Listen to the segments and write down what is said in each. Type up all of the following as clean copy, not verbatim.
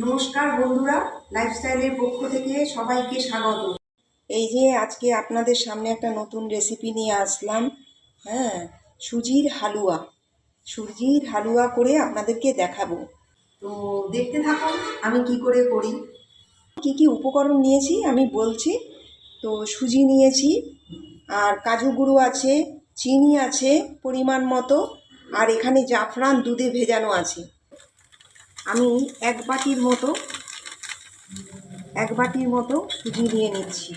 নমস্কার বন্ধুরা, লাইফস্টাইলের পক্ষ থেকে সবাইকে স্বাগত। এই যে আজকে আপনাদের সামনে একটা নতুন রেসিপি নিয়ে আসলাম। হ্যাঁ, সুজির হালুয়া করে আপনাদেরকে দেখাবো। তো দেখতে থাকুন আমি কি করে করি। কি কি উপকরণ নিয়েছি আমি বলছি। তো সুজি নিয়েছি, আর কাজু গুঁড়ো আছে, চিনি আছে পরিমাণ মতো, আর এখানে জাফরান দুধে ভেজানো আছে। আমি এক বাটির মতো সুজি নিয়ে নিচ্ছি।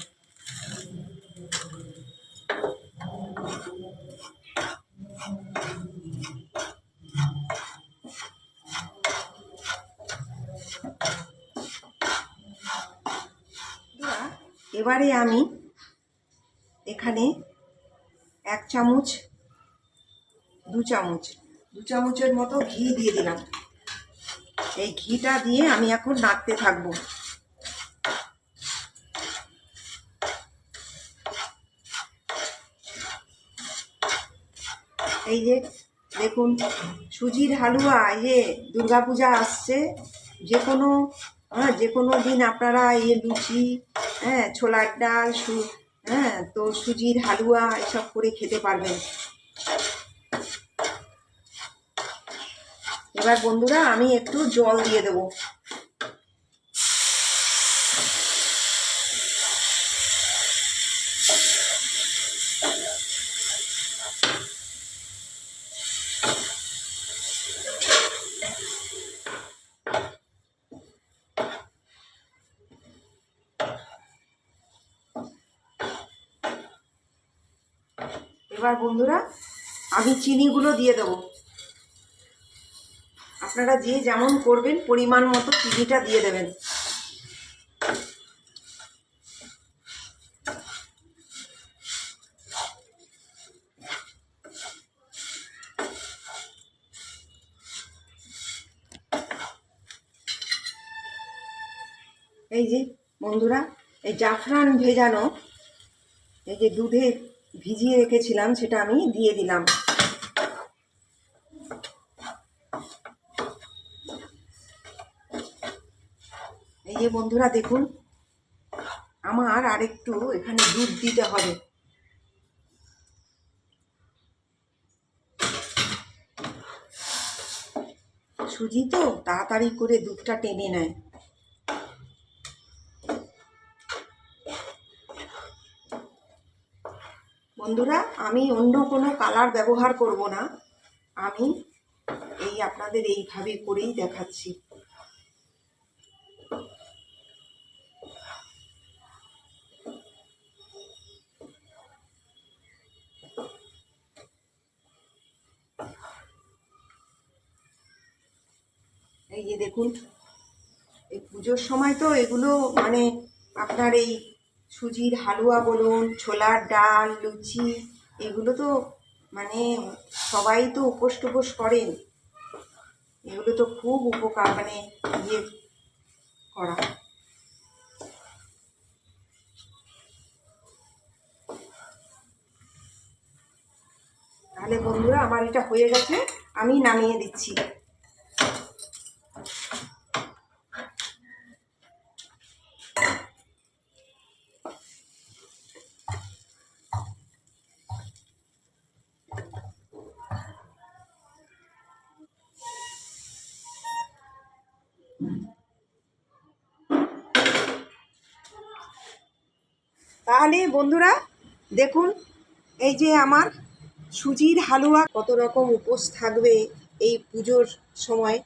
এবারে আমি এখানে এক চামচ দু চামচের মতো ঘি দিয়ে দিলাম। এই ঘিটা দিয়ে আমি এখন নাড়তে থাকবো। এই যে দেখুন, সুজির হালুয়া, এই যে দুর্গাপূজা আসছে, যে কোনো দিন আপনারা লুচি, ছোলার ডাল, তো সুজির হালুয়া এসব করে খেতে পারবেন। এবার বন্ধুরা আমি একটু জল দিয়ে দেবো। এবার বন্ধুরা আমি চিনিগুলো দিয়ে দেবো। আপনারা যে যেমন করবেন পরিমাণ মতো চিনিটা দিয়ে দেবেন। এই যে বন্ধুরা, এই জাফরান ভেজানো, এই যে দুধে ভিজিয়ে রেখেছিলাম, সেটা আমি দিয়ে দিলাম। এই যে বন্ধুরা দেখুন, আমার আরেকটু এখানে দুধ দিতে হবে। সুজি তো তাড়াতাড়ি করে দুধটা টেনে নেয়। বন্ধুরা আমি অন্য কোনো কালার ব্যবহার করব না, আমি আপনাদের এইভাবে করেই দেখাচ্ছি। এই যে দেখুন, এই পুজোর সময় তো এগুলো আপনার এই সুজির হালুয়া বলুন, ছোলার ডাল, লুচি, এগুলো তো সবাই তো উপোস টুপোস করেন। এগুলো তো খুব উপকার করা। তাহলে বন্ধুরা আমার এটা হয়ে গেছে, আমি নামিয়ে দিচ্ছি। তাহলে বন্ধুরা দেখুন, এই যে আমার সুজির হালুয়া, কত রকম উপোস থাকবে এই পুজোর সময়।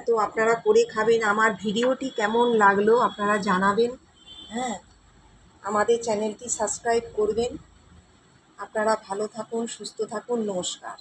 তো আপনারা করে খাবেন। আমার ভিডিওটি কেমন লাগলো আপনারা জানাবেন। আমাদের চ্যানেলটি সাবস্ক্রাইব করবেন। আপনারা ভালো থাকুন, সুস্থ থাকুন। নমস্কার।